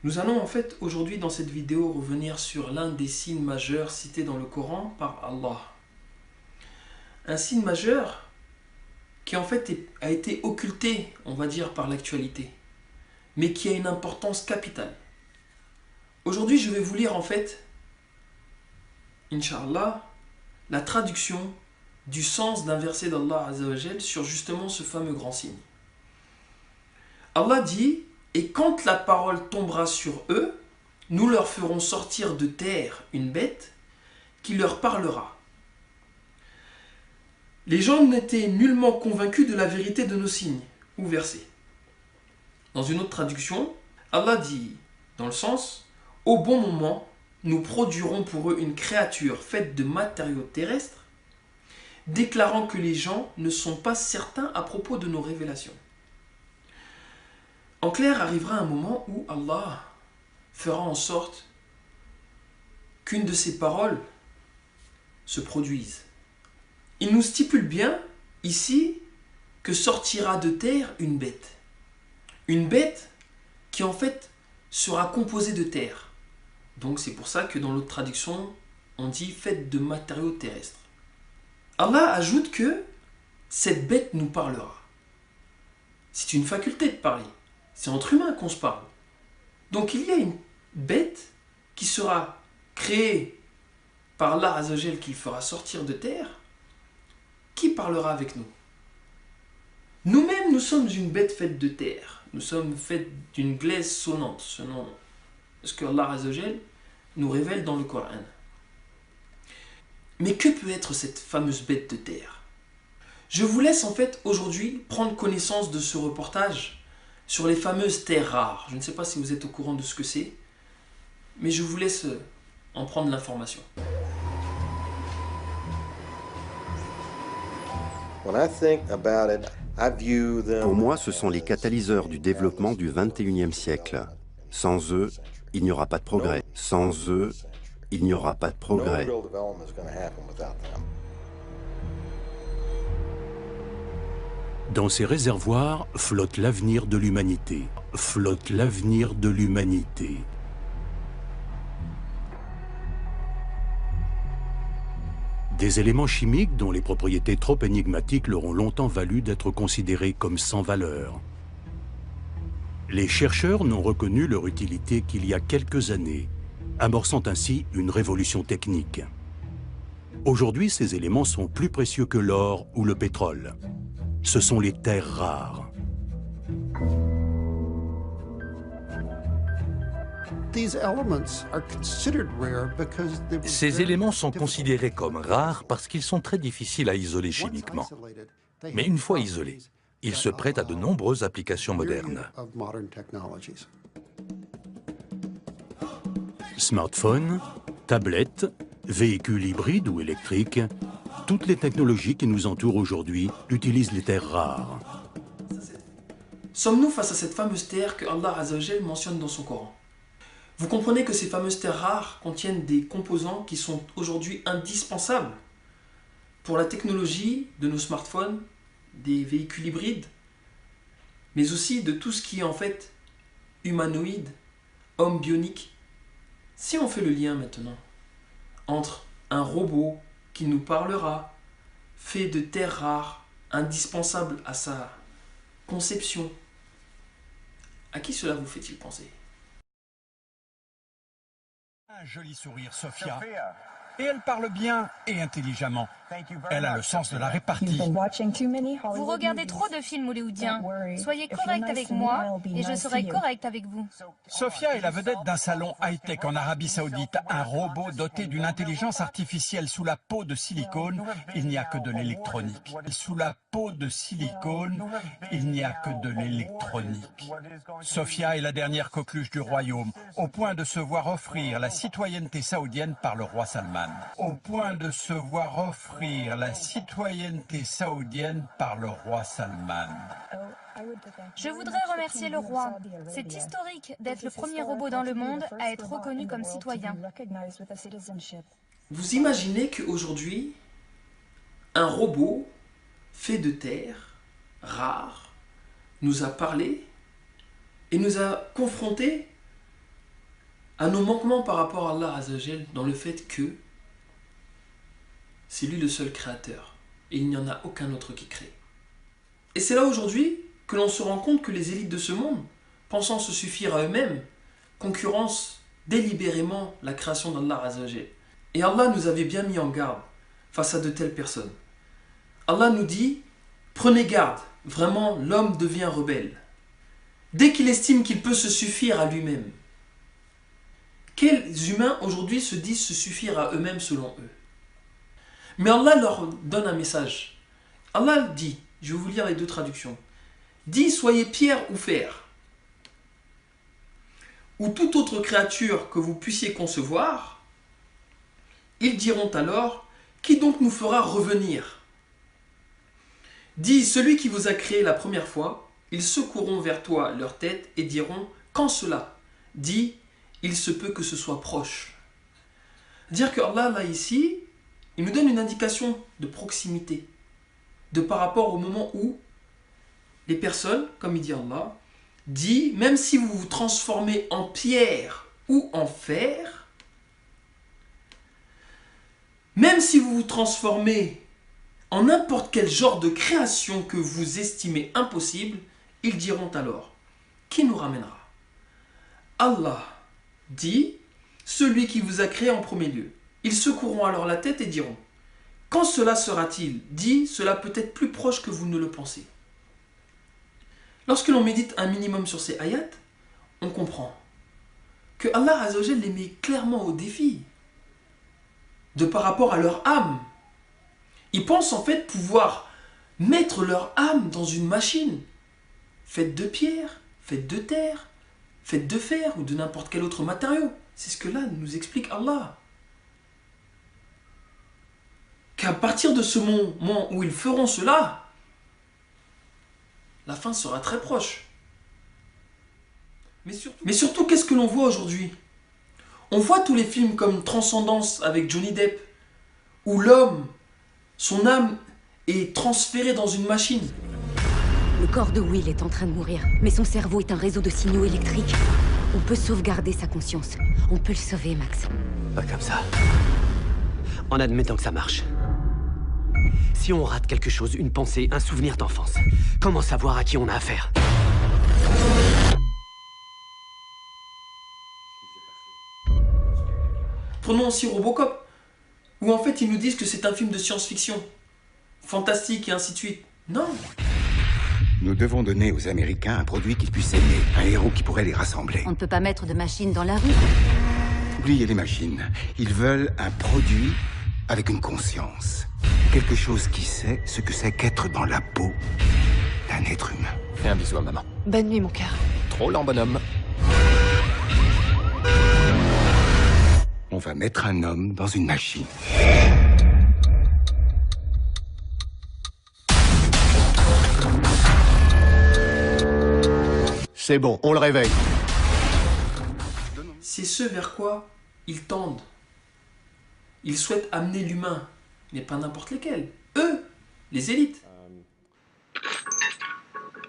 Nous allons en fait aujourd'hui dans cette vidéo revenir sur l'un des signes majeurs cités dans le Coran par Allah. Un signe majeur qui en fait a été occulté, on va dire, par l'actualité, mais qui a une importance capitale. Aujourd'hui, je vais vous lire en fait, Inch'Allah, la traduction du sens d'un verset d'Allah Azzawajal sur justement ce fameux grand signe. Allah dit: et quand la parole tombera sur eux, nous leur ferons sortir de terre une bête qui leur parlera. Les gens n'étaient nullement convaincus de la vérité de nos signes ou versets. Dans une autre traduction, Allah dit, dans le sens: au bon moment, nous produirons pour eux une créature faite de matériaux terrestres, déclarant que les gens ne sont pas certains à propos de nos révélations. En clair, arrivera un moment où Allah fera en sorte qu'une de ses paroles se produise. Il nous stipule bien ici que sortira de terre une bête. Une bête qui en fait sera composée de terre. Donc c'est pour ça que dans l'autre traduction, on dit faite de matériaux terrestres. Allah ajoute que cette bête nous parlera. C'est une faculté de parler. C'est entre humains qu'on se parle. Donc il y a une bête qui sera créée par Allah Azzawajal qu'il fera sortir de terre, qui parlera avec nous. Nous-mêmes, nous sommes une bête faite de terre. Nous sommes faits d'une glaise sonnante, selon ce que Allah Azzawajal nous révèle dans le Coran. Mais que peut être cette fameuse bête de terre? Je vous laisse en fait aujourd'hui prendre connaissance de ce reportage sur les fameuses terres rares. Je ne sais pas si vous êtes au courant de ce que c'est, mais je vous laisse en prendre l'information. Pour moi, ce sont les catalyseurs du développement du XXIe siècle. Sans eux, il n'y aura pas de progrès. Sans eux, il n'y aura pas de progrès. Dans ces réservoirs flotte l'avenir de l'humanité. Flotte l'avenir de l'humanité. Des éléments chimiques dont les propriétés trop énigmatiques leur ont longtemps valu d'être considérés comme sans valeur. Les chercheurs n'ont reconnu leur utilité qu'il y a quelques années, amorçant ainsi une révolution technique. Aujourd'hui, ces éléments sont plus précieux que l'or ou le pétrole. Ce sont les terres rares. Ces éléments sont considérés comme rares parce qu'ils sont très difficiles à isoler chimiquement. Mais une fois isolés, ils se prêtent à de nombreuses applications modernes. Smartphones, tablettes, véhicules hybrides ou électriques, toutes les technologies qui nous entourent aujourd'hui utilisent les terres rares. Sommes-nous face à cette fameuse terre que Allah Azzawajal mentionne dans son Coran? Vous comprenez que ces fameuses terres rares contiennent des composants qui sont aujourd'hui indispensables pour la technologie de nos smartphones, des véhicules hybrides, mais aussi de tout ce qui est en fait humanoïde, homme bionique. Si on fait le lien maintenant entre un robot qui nous parlera, fait de terres rares, indispensable à sa conception, à qui cela vous fait-il penser? Un joli sourire, Sophia. Et elle parle bien et intelligemment. Elle a le sens de la répartie. Vous regardez trop de films hollywoodiens. Soyez correct avec moi et je serai correct avec vous. Sophia est la vedette d'un salon high-tech en Arabie Saoudite. Un robot doté d'une intelligence artificielle sous la peau de silicone. Il n'y a que de l'électronique. Sous la peau de silicone, il n'y a que de l'électronique. Sophia est la dernière coqueluche du royaume, au point de se voir offrir la citoyenneté saoudienne par le roi Salman. Au point de se voir offrir la citoyenneté saoudienne par le roi Salman. Je voudrais remercier le roi. C'est historique d'être le premier robot dans le monde à être reconnu comme citoyen. Vous imaginez qu'aujourd'hui, un robot fait de terre, rare, nous a parlé et nous a confrontés à nos manquements par rapport à Allah Azzawajal dans le fait que c'est lui le seul créateur et il n'y en a aucun autre qui crée. Et c'est là aujourd'hui que l'on se rend compte que les élites de ce monde, pensant se suffire à eux-mêmes, concurrencent délibérément la création d'Allah Azzawajal. Et Allah nous avait bien mis en garde face à de telles personnes. Allah nous dit, prenez garde, vraiment l'homme devient rebelle. Dès qu'il estime qu'il peut se suffire à lui-même. Quels humains aujourd'hui se disent se suffire à eux-mêmes selon eux? Mais Allah leur donne un message. Allah dit, je vais vous lire les deux traductions. Dit, soyez pierre ou fer, ou toute autre créature que vous puissiez concevoir. Ils diront alors, qui donc nous fera revenir? Dit, celui qui vous a créé la première fois. Ils secourront vers toi leur tête et diront, quand cela? Dit, il se peut que ce soit proche. Dire que Allah, là, ici, il nous donne une indication de proximité, de par rapport au moment où les personnes, comme il dit Allah, dit, même si vous vous transformez en pierre ou en fer, même si vous vous transformez en n'importe quel genre de création que vous estimez impossible, ils diront alors, qui nous ramènera? Allah dit, celui qui vous a créé en premier lieu. Ils secourront alors la tête et diront, quand cela sera-t-il? Dit, cela peut être plus proche que vous ne le pensez. Lorsque l'on médite un minimum sur ces ayats, on comprend que Allah Azzawajal les met clairement au défi, de par rapport à leur âme. Ils pensent en fait pouvoir mettre leur âme dans une machine, faite de pierre, faite de terre, faite de fer ou de n'importe quel autre matériau. C'est ce que là nous explique Allah. Qu'à partir de ce moment où ils feront cela, la fin sera très proche. Mais surtout, qu'est-ce que l'on voit aujourd'hui? On voit tous les films comme Transcendance avec Johnny Depp, où l'homme, son âme est transférée dans une machine. Le corps de Will est en train de mourir, mais son cerveau est un réseau de signaux électriques. On peut sauvegarder sa conscience. On peut le sauver, Max. Pas comme ça. En admettant que ça marche. Si on rate quelque chose, une pensée, un souvenir d'enfance, comment savoir à qui on a affaire? Prenons aussi Robocop, où en fait ils nous disent que c'est un film de science-fiction, fantastique et ainsi de suite. Non. Nous devons donner aux Américains un produit qu'ils puissent aimer, un héros qui pourrait les rassembler. On ne peut pas mettre de machines dans la rue. Oubliez les machines. Ils veulent un produit avec une conscience. Quelque chose qui sait ce que c'est qu'être dans la peau d'un être humain. Fais un bisou à maman. Bonne nuit, mon cœur. Trop lent, bonhomme. On va mettre un homme dans une machine. C'est bon, on le réveille. C'est ce vers quoi ils tendent. Ils souhaitent amener l'humain, mais pas n'importe lesquels. Eux, les élites.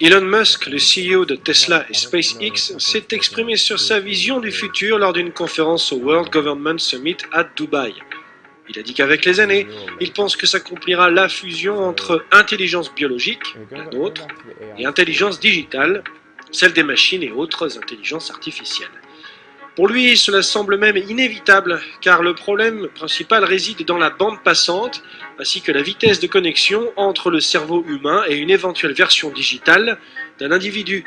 Elon Musk, le CEO de Tesla et SpaceX, s'est exprimé sur sa vision du futur lors d'une conférence au World Government Summit à Dubaï. Il a dit qu'avec les années, il pense que s'accomplira la fusion entre intelligence biologique, la nôtre, et intelligence digitale, celle des machines et autres intelligences artificielles. Pour lui, cela semble même inévitable, car le problème principal réside dans la bande passante, ainsi que la vitesse de connexion entre le cerveau humain et une éventuelle version digitale d'un individu.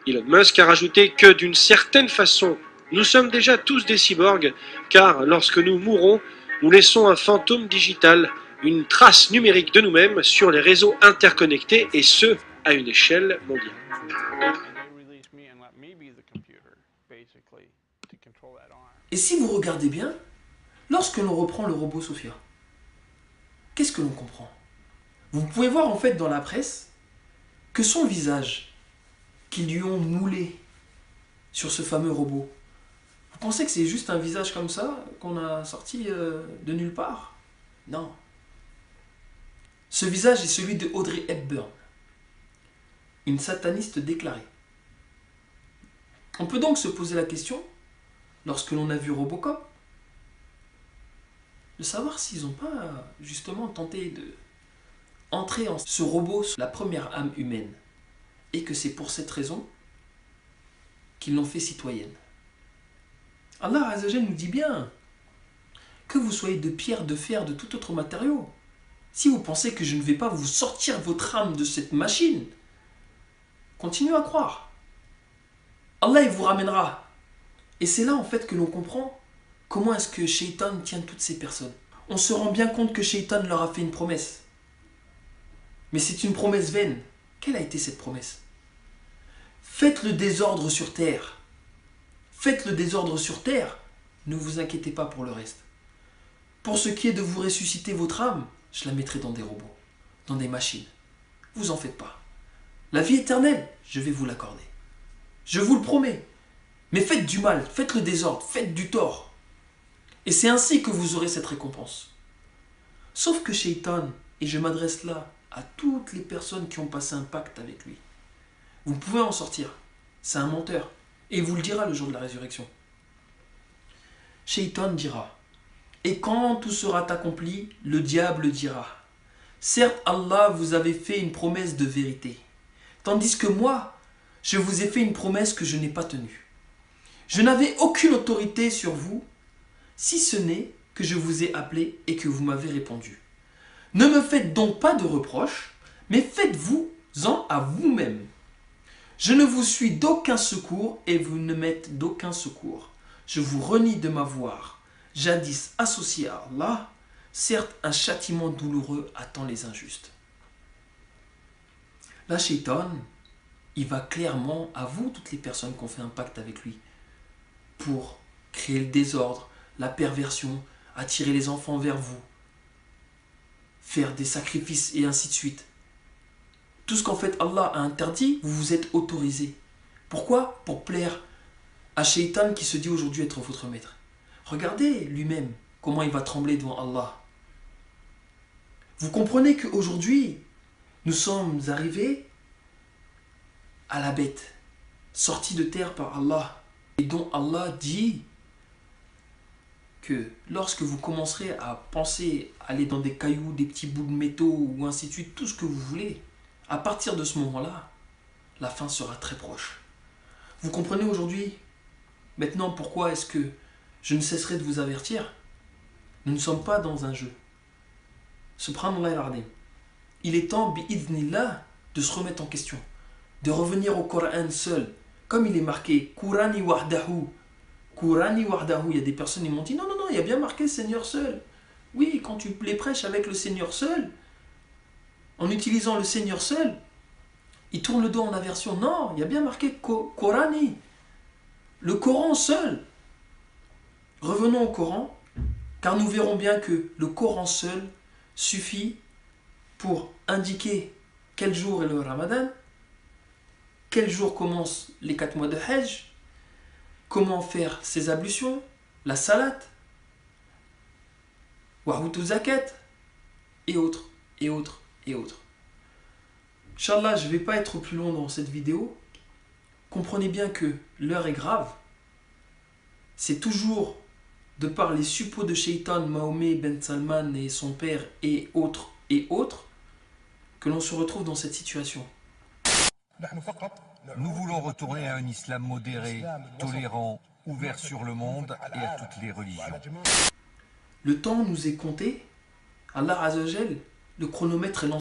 Elon Musk a rajouté que d'une certaine façon, nous sommes déjà tous des cyborgs, car lorsque nous mourrons, nous laissons un fantôme digital, une trace numérique de nous-mêmes sur les réseaux interconnectés, et ce, à une échelle mondiale. Et si vous regardez bien, lorsque l'on reprend le robot Sophia, qu'est-ce que l'on comprend? Vous pouvez voir en fait dans la presse que son visage qu'ils lui ont moulé sur ce fameux robot, vous pensez que c'est juste un visage comme ça qu'on a sorti de nulle part? Non. Ce visage est celui de Audrey Hepburn, une sataniste déclarée. On peut donc se poser la question, lorsque l'on a vu Robocop, de savoir s'ils n'ont pas justement tenté de entrer en ce robot sur la première âme humaine, et que c'est pour cette raison qu'ils l'ont fait citoyenne. Allah Azzawajal nous dit bien que vous soyez de pierre, de fer, de tout autre matériau. Si vous pensez que je ne vais pas vous sortir votre âme de cette machine, continuez à croire. Allah il vous ramènera. Et c'est là en fait que l'on comprend comment est-ce que Shaitan tient toutes ces personnes. On se rend bien compte que Shaitan leur a fait une promesse. Mais c'est une promesse vaine. Quelle a été cette promesse? Faites le désordre sur terre. Faites le désordre sur terre. Ne vous inquiétez pas pour le reste. Pour ce qui est de vous ressusciter votre âme, je la mettrai dans des robots, dans des machines. Vous en faites pas. La vie éternelle, je vais vous l'accorder. Je vous le promets. Mais faites du mal, faites le désordre, faites du tort. Et c'est ainsi que vous aurez cette récompense. Sauf que Shaitan, et je m'adresse là à toutes les personnes qui ont passé un pacte avec lui, vous pouvez en sortir. C'est un menteur. Et il vous le dira le jour de la résurrection. Shaitan dira, et quand tout sera accompli, le diable dira, certes Allah vous avait fait une promesse de vérité, tandis que moi, je vous ai fait une promesse que je n'ai pas tenue. Je n'avais aucune autorité sur vous, si ce n'est que je vous ai appelé et que vous m'avez répondu. Ne me faites donc pas de reproches, mais faites-vous-en à vous-même. Je ne vous suis d'aucun secours et vous ne m'êtes d'aucun secours. Je vous renie de m'avoir jadis associé à Allah. Certes, un châtiment douloureux attend les injustes. Là, Shaitan, il va clairement à vous, toutes les personnes qui ont fait un pacte avec lui, pour créer le désordre, la perversion, attirer les enfants vers vous, faire des sacrifices et ainsi de suite. Tout ce qu'en fait Allah a interdit, vous vous êtes autorisé. Pourquoi? Pour plaire à Shaitan qui se dit aujourd'hui être votre maître. Regardez lui-même comment il va trembler devant Allah. Vous comprenez qu'aujourd'hui, nous sommes arrivés à la bête, sortie de terre par Allah, et dont Allah dit que lorsque vous commencerez à penser aller dans des cailloux, des petits bouts de métaux ou ainsi de suite, tout ce que vous voulez, à partir de ce moment-là, la fin sera très proche. Vous comprenez aujourd'hui, maintenant, pourquoi est-ce que je ne cesserai de vous avertir? Nous ne sommes pas dans un jeu. Subhanallah al-Azim. Il est temps, bi'idhnillah, de se remettre en question, de revenir au Coran seul, comme il est marqué, Qurani wahdahu. Qurani wahdahu. Il y a des personnes qui m'ont dit, non, il y a bien marqué Seigneur seul. Oui, quand tu les prêches avec le Seigneur seul, en utilisant le Seigneur seul, il tourne le dos en aversion. Non, il y a bien marqué Qurani, le Coran seul. Revenons au Coran, car nous verrons bien que le Coran seul suffit pour indiquer quel jour est le Ramadan, quel jour commencent les 4 mois de Hajj, comment faire ses ablutions, la salat, Wahutu Zakat, et autres, et autres, et autres. Inch'Allah, je ne vais pas être plus long dans cette vidéo. Comprenez bien que l'heure est grave. C'est toujours de par les suppôts de Shaitan, Mahomet, Ben Salman et son père et autres, que l'on se retrouve dans cette situation. Nous voulons retourner à un islam modéré, tolérant, ouvert sur le monde et à toutes les religions. Le temps nous est compté. Allah Azzawajal, le chronomètre est lancé.